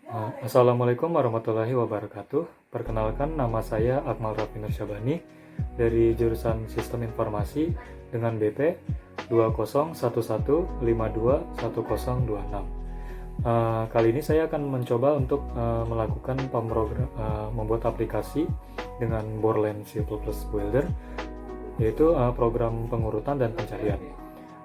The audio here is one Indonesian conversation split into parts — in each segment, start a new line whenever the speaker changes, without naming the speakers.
Assalamualaikum warahmatullahi wabarakatuh. Perkenalkan, nama saya Akmal Raffi Nur Syabani dari jurusan Sistem Informasi dengan BP 2011521026. Kali ini saya akan mencoba untuk melakukan membuat aplikasi dengan Borland C++ Builder, yaitu program pengurutan dan pencarian.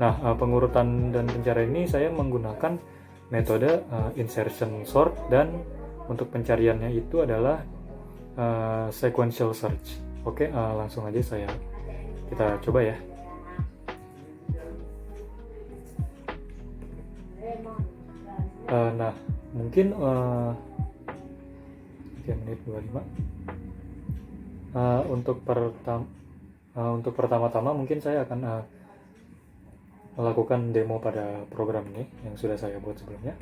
Nah, pengurutan dan pencarian ini saya menggunakan metode insertion sort, dan untuk pencariannya itu adalah sequential search. Oke, langsung aja kita coba ya. Nah, mungkin 3 menit 25. Untuk pertama-tama mungkin saya akan melakukan demo pada program ini yang sudah saya buat sebelumnya.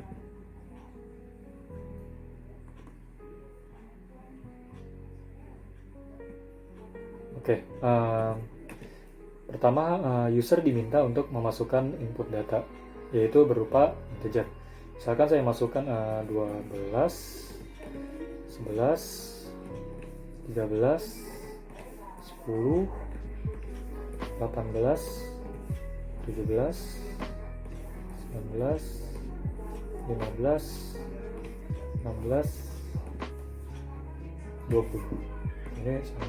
Oke, pertama user diminta untuk memasukkan input data, yaitu berupa integer. Misalkan saya masukkan 12, 11, 13, 10, 18, 17, 19, 15, 16, 20. Ini 1, 2,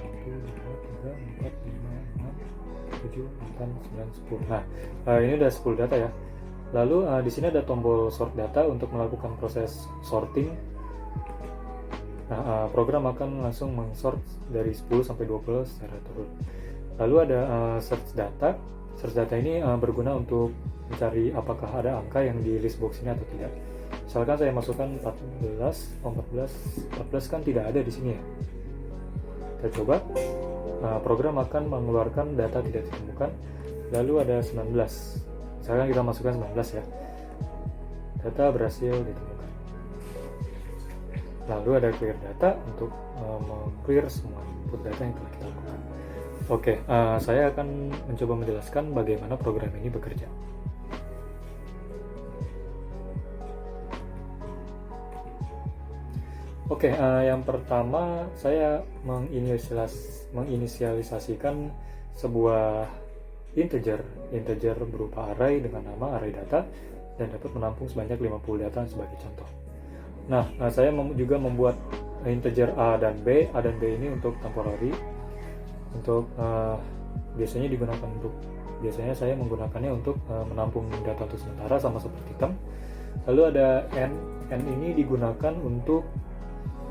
3, 4, 5, 6, 7, 8, 9, 10. Nah, ini udah 10 data ya. Lalu di sini ada tombol sort data untuk melakukan proses sorting. Nah, program akan langsung mengsort dari 10 sampai 20 secara turun. Lalu ada search data. Search data ini berguna untuk mencari apakah ada angka yang di list box ini atau tidak. Misalkan saya masukkan 14 kan tidak ada di sini ya. Kita coba. Program akan mengeluarkan data tidak ditemukan. Lalu ada 19. Misalkan kita masukkan 19 ya. Data berhasil ditemukan. Lalu ada clear data untuk meng-clear semua input data yang telah kita lakukan. Oke, saya akan mencoba menjelaskan bagaimana program ini bekerja. Oke, yang pertama saya menginisialisasikan sebuah integer berupa array dengan nama array data dan dapat menampung sebanyak 50 data sebagai contoh. Nah, saya juga membuat integer A dan B ini untuk temporary. Untuk biasanya saya menggunakannya untuk menampung data untuk sementara, sama seperti term. Lalu ada n ini digunakan untuk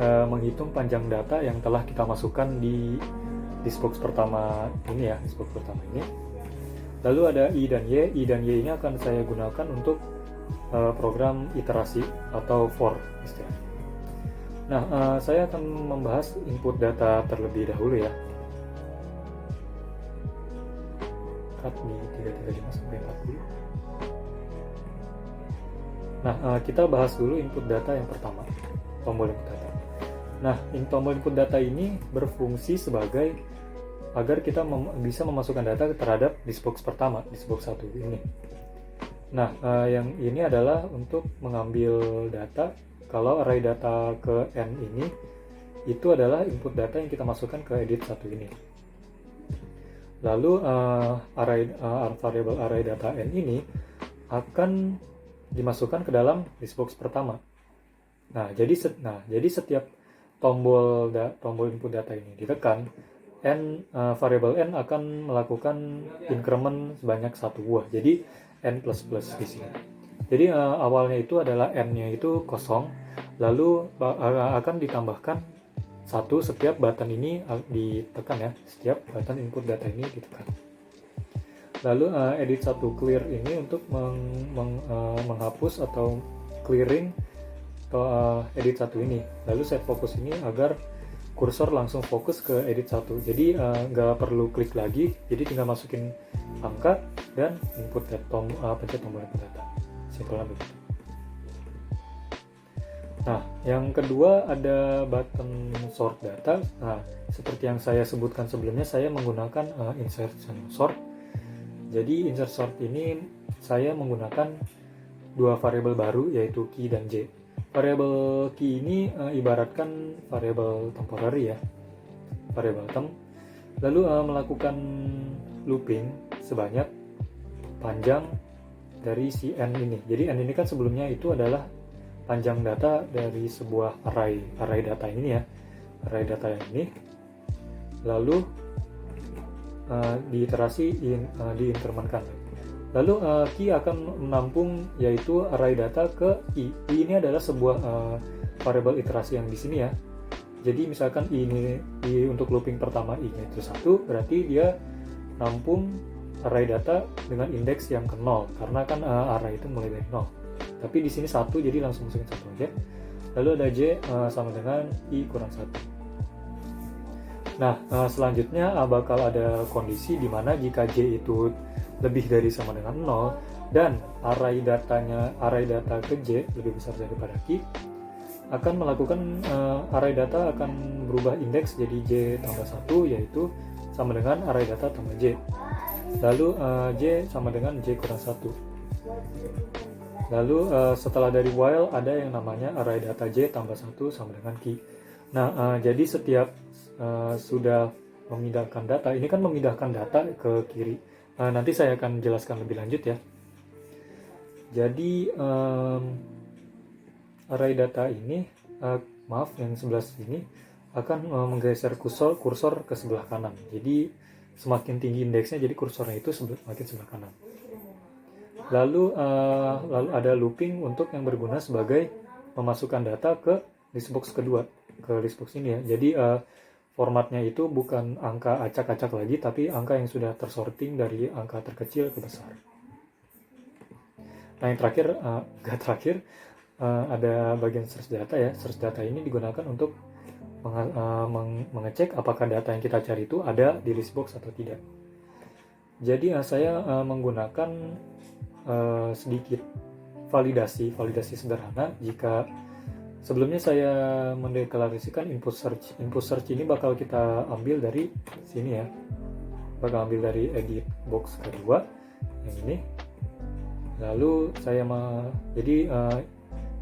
menghitung panjang data yang telah kita masukkan di box pertama ini ya, box pertama ini. Lalu ada i dan y ini akan saya gunakan untuk program iterasi atau for istilahnya. Nah, saya akan membahas input data terlebih dahulu ya. Di 335 sampai 40. Nah, kita bahas dulu input data yang pertama, tombol input data. Nah, tombol input data ini berfungsi sebagai agar kita bisa memasukkan data terhadap list box pertama, list box 1 ini. Nah, yang ini adalah untuk mengambil data. Kalau array data ke n ini, itu adalah input data yang kita masukkan ke edit 1 ini. Lalu variable array data n ini akan dimasukkan ke dalam list box pertama. Nah, jadi setiap tombol input data ini ditekan, variable n akan melakukan increment sebanyak 1 buah. Jadi n++ di sini. Jadi awalnya itu adalah n-nya itu kosong, lalu akan ditambahkan 1 setiap button ini ditekan ya, setiap button input data ini ditekan. Lalu edit 1 clear ini untuk menghapus atau clearing atau edit 1 ini. Lalu set focus ini agar kursor langsung fokus ke edit 1. Jadi nggak perlu klik lagi, jadi tinggal masukin angka dan input data, pencet tombol input data. Simpelnya begitu. Nah, yang kedua ada button sort data. Nah, seperti yang saya sebutkan sebelumnya, saya menggunakan insertion sort. Jadi insert sort ini saya menggunakan dua variabel baru, yaitu key dan j. variabel key ini ibaratkan variabel temporary ya, variabel temp, lalu melakukan looping sebanyak panjang dari si n ini. Jadi n ini kan sebelumnya itu adalah panjang data dari sebuah array data ini ya, array data yang ini, lalu diiterasi diinkrementkan. Lalu key akan menampung yaitu array data ke i. I ini adalah sebuah variabel iterasi yang di sini ya. Jadi misalkan i untuk looping pertama i-nya itu 1, berarti dia nampung array data dengan indeks yang ke 0 karena kan array itu mulai dari 0. Tapi di sini 1, jadi langsung masukin 1 aja. Lalu ada j sama dengan i kurang 1. Nah, selanjutnya bakal ada kondisi di mana jika j itu lebih dari sama dengan 0 dan array data ke j lebih besar daripada key, akan melakukan array data akan berubah indeks jadi j tambah 1, yaitu sama dengan array data tambah j. Lalu j sama dengan j kurang 1. Lalu setelah dari while ada yang namanya array data j tambah 1 sama dengan key. Nah, jadi setiap sudah memindahkan data, ini kan memindahkan data ke kiri. Nanti saya akan jelaskan lebih lanjut ya. Jadi array data ini, maaf yang sebelah sini akan menggeser kursor ke sebelah kanan. Jadi semakin tinggi indeksnya, jadi kursornya itu semakin sebelah kanan. Lalu ada looping untuk yang berguna sebagai memasukkan data ke listbox kedua, ke listbox ini ya. Jadi formatnya itu bukan angka acak-acak lagi, tapi angka yang sudah tersorting dari angka terkecil ke besar. Nah, yang terakhir, ada bagian search data ya. Search data ini digunakan untuk mengecek apakah data yang kita cari itu ada di listbox atau tidak. Jadi saya menggunakan sedikit validasi sederhana. Jika sebelumnya saya mendeklarasikan input search ini bakal kita ambil dari sini ya, bakal ambil dari edit box kedua yang ini. Lalu saya jadi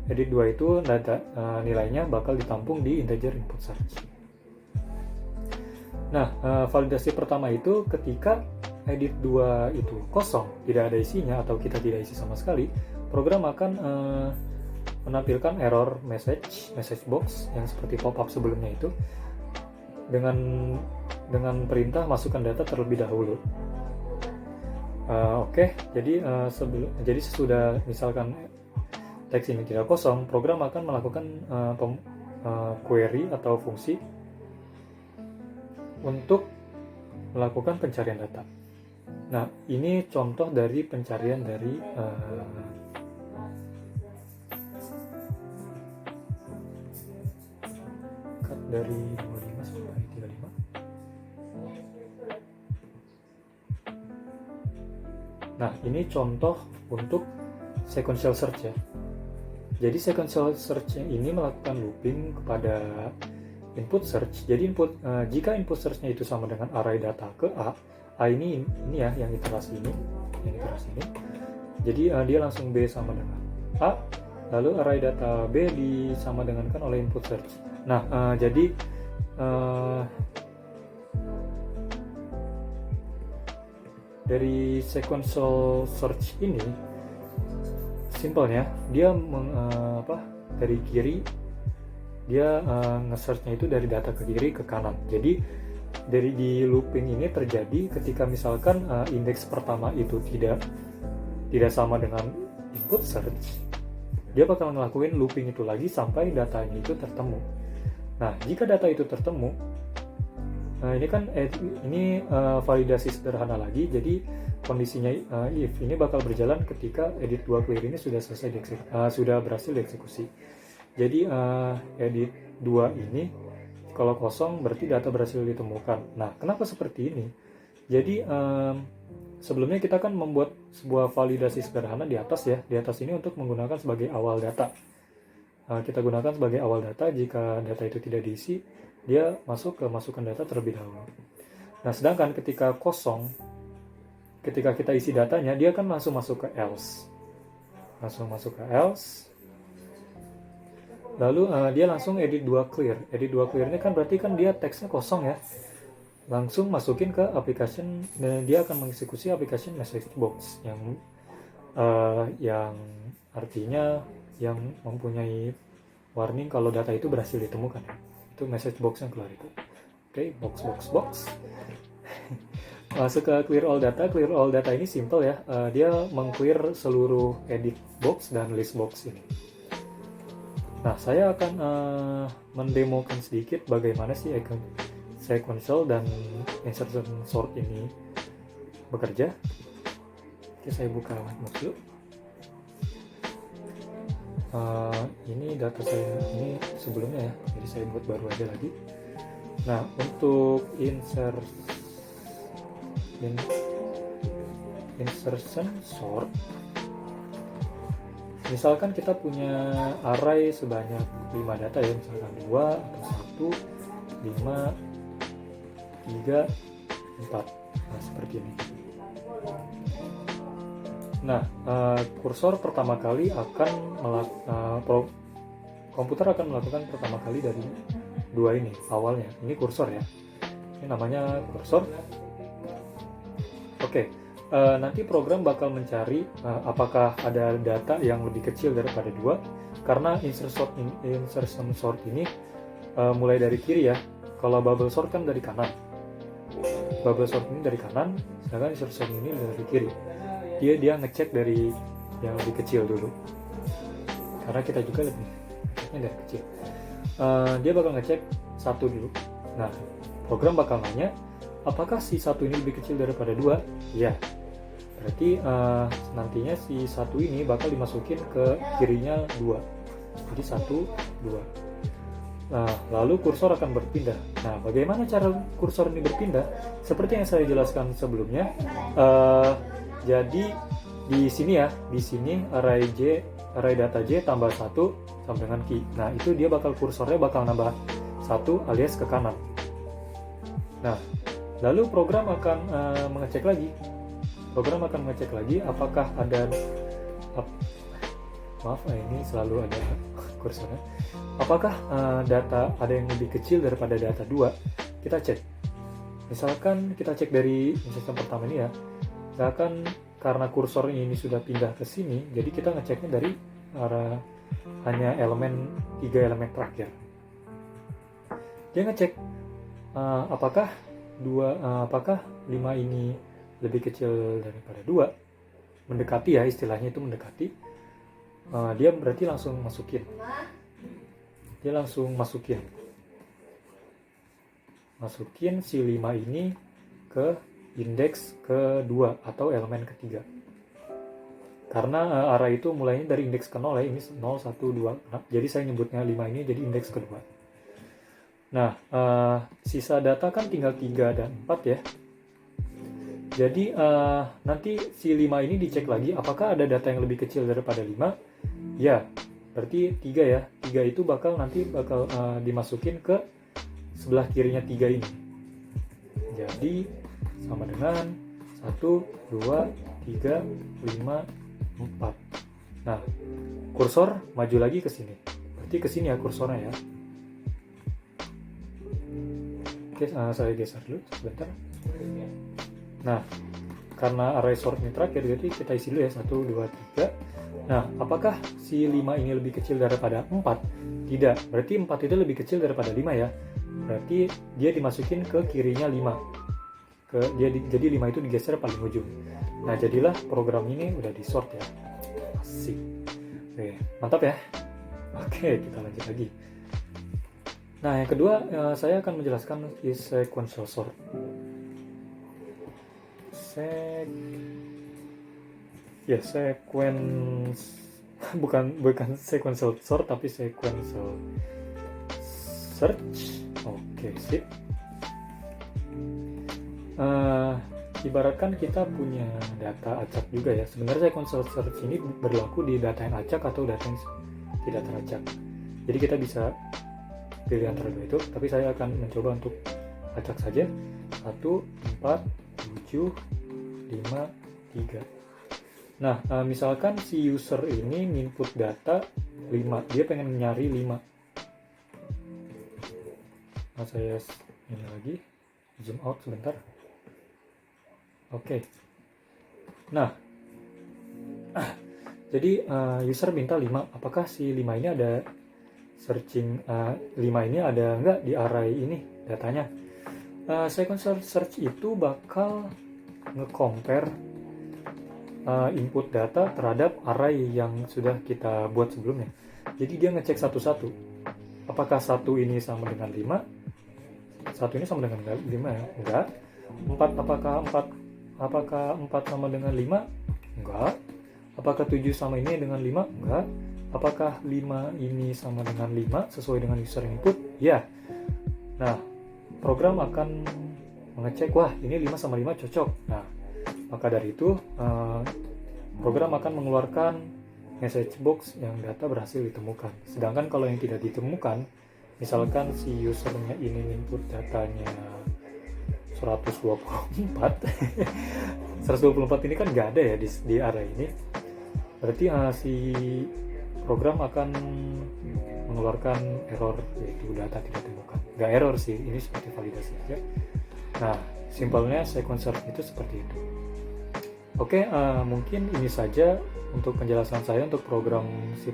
edit 2 itu data nilainya bakal ditampung di integer input search. Nah, validasi pertama itu ketika edit 2 itu kosong, tidak ada isinya atau kita tidak isi sama sekali, program akan menampilkan error message box yang seperti pop-up sebelumnya itu dengan perintah masukkan data terlebih dahulu. Oke, jadi sesudah misalkan teks ini tidak kosong, program akan melakukan query atau fungsi untuk melakukan pencarian data. Nah, ini contoh dari pencarian dari dari 25 sampai 35. Nah, ini contoh untuk sequential search ya. Jadi sequential search ini melakukan looping kepada input search. Jadi jika input search-nya itu sama dengan array data ke A ini ya yang iterasi ini. Jadi dia langsung B sama dengan A, lalu array data B disama dengankan oleh input search. Nah, jadi dari sequential search ini simpelnya dia dari kiri dia nge-search-nya itu dari data ke kiri ke kanan. Jadi di looping ini terjadi ketika misalkan indeks pertama itu tidak sama dengan input search, dia bakal ngelakuin looping itu lagi sampai datanya itu tertemu. Nah, jika data itu tertemu, ini kan validasi sederhana lagi. Jadi kondisinya if ini bakal berjalan ketika edit 2 clear ini sudah sudah berhasil dieksekusi. Jadi edit 2 ini kalau kosong berarti data berhasil ditemukan. Nah, kenapa seperti ini? Jadi sebelumnya kita kan membuat sebuah validasi sederhana di atas ya. Di atas ini untuk menggunakan sebagai awal data. Kita gunakan sebagai awal data. Jika data itu tidak diisi, dia masuk ke masukan data terlebih dahulu. Nah, sedangkan ketika kosong, ketika kita isi datanya, dia kan langsung masuk ke else. Lalu dia langsung edit 2 clear. Edit 2 clear ini kan berarti kan dia teksnya kosong ya. Langsung masukin ke application dan dia akan mengeksekusi application message box yang artinya yang mempunyai warning kalau data itu berhasil ditemukan ya. Itu message box yang keluar itu. Oke, box. Masuk ke clear all data. Clear all data ini simple ya. Dia meng-clear seluruh edit box dan list box ini. Nah, saya akan mendemokan sedikit bagaimana sih sequential dan insertion sort ini bekerja. Oke, saya buka notebook dulu. Ini data saya ini sebelumnya ya, jadi saya buat baru aja lagi. Nah, untuk insertion sort, misalkan kita punya array sebanyak 5 data ya, misalkan 2 atau 1, 5, 3, 4. Nah, seperti ini. Nah, kursor pertama kali akan komputer akan melakukan pertama kali dari 2 ini awalnya. Ini kursor ya. Ini namanya kursor. Oke. Nanti program bakal mencari apakah ada data yang lebih kecil daripada 2, karena insertion sort ini mulai dari kiri ya. Kalau bubble sort kan dari kanan. Bubble sort ini dari kanan, sedangkan insertion ini dari kiri. Dia ngecek dari yang lebih kecil dulu, karena kita juga lebih ngeceknya dari kecil. Dia bakal ngecek 1 dulu. Nah, program bakal nanya apakah si 1 ini lebih kecil daripada 2? Ya, berarti nantinya si 1 ini bakal dimasukin ke kirinya 2. Jadi 1, 2. Nah, lalu kursor akan berpindah. Nah, bagaimana cara kursor ini berpindah? Seperti yang saya jelaskan sebelumnya. Jadi di sini ya, di sini array data J tambah 1 sama dengan key. Nah, itu dia kursornya bakal nambah 1 alias ke kanan. Nah, lalu program akan mengecek lagi. Program akan mengecek lagi apakah ada ini selalu ada kursornya. Apakah data ada yang lebih kecil daripada data 2? Kita cek. Misalkan kita cek dari insertion pertama ini ya. Misalkan karena kursor ini sudah pindah ke sini, jadi kita ngeceknya dari arah hanya 3 elemen terakhir. Dia ngecek apakah 5 ini lebih kecil daripada 2, mendekati ya, istilahnya itu mendekati. Dia berarti langsung masukin. Dia langsung masukin si 5 ini ke indeks kedua atau elemen ketiga. Karena array itu mulainya dari indeks ke 0 ya, ini 0, 1, 2. Nah, jadi saya nyebutnya 5 ini jadi indeks kedua. Nah, sisa data kan tinggal 3 dan 4 ya. Jadi nanti si 5 ini dicek lagi apakah ada data yang lebih kecil daripada 5. Ya, berarti 3 ya. 3 itu bakal dimasukin ke sebelah kirinya 3 ini. Jadi sama dengan 1, 2, 3, 5, 4. Nah, kursor maju lagi ke sini. Berarti ke sini ya kursornya ya. Oke, saya geser dulu sebentar. Nah, karena array sort ini terakhir, jadi kita isi dulu ya 1, 2, 3. Nah, apakah si 5 ini lebih kecil daripada 4? Tidak, berarti 4 itu lebih kecil daripada 5 ya. Berarti dia dimasukin ke kirinya 5. Jadi 5 itu digeser paling ujung. Nah, jadilah program ini udah di sort ya. Asik. Oke, mantap ya. Oke, kita lanjut lagi. Nah, yang kedua saya akan menjelaskan sequential sort. bukan sequential sort tapi sequential search. Oke, sip. Ibaratkan kita punya data acak juga ya. Sebenarnya sequential search ini berlaku di data yang acak atau data yang tidak teracak. Jadi kita bisa pilih antara dua itu, tapi saya akan mencoba untuk acak saja. 1, 4, 7, 5, 3. Nah, misalkan si user ini input data 5, dia pengen nyari 5. Nah, saya ini lagi, zoom out sebentar. Oke. Nah, jadi user minta 5, apakah si 5 ini ada searching, 5 ini ada nggak di array ini datanya? Sequence search itu bakal nge-compare input data terhadap array yang sudah kita buat sebelumnya. Jadi dia ngecek satu-satu. Apakah satu ini sama dengan 5? Satu ini sama dengan 5 ya? Enggak. 4, apakah 4 sama dengan 5? Enggak. Apakah 7 sama ini dengan 5? Enggak. Apakah 5 ini sama dengan 5 sesuai dengan user input? Ya. Nah, program akan mengecek, wah ini 5 sama 5 cocok. Nah, maka dari itu program akan mengeluarkan message box yang data berhasil ditemukan. Sedangkan kalau yang tidak ditemukan, misalkan si usernya ini input datanya 124 124 ini kan nggak ada ya di array ini, berarti si program akan mengeluarkan error, yaitu data tidak ditemukan. Nggak error sih, ini seperti validasi aja. Nah, simpelnya sequence search itu seperti itu. Oke, mungkin ini saja untuk penjelasan saya untuk program C++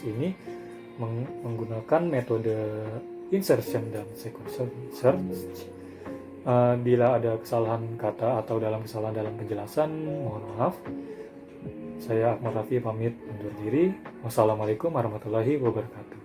ini menggunakan metode insertion dan sequence search. Bila ada kesalahan kata atau kesalahan dalam penjelasan, mohon maaf. Saya Ahmad Rafi pamit undur diri. Wassalamualaikum warahmatullahi wabarakatuh.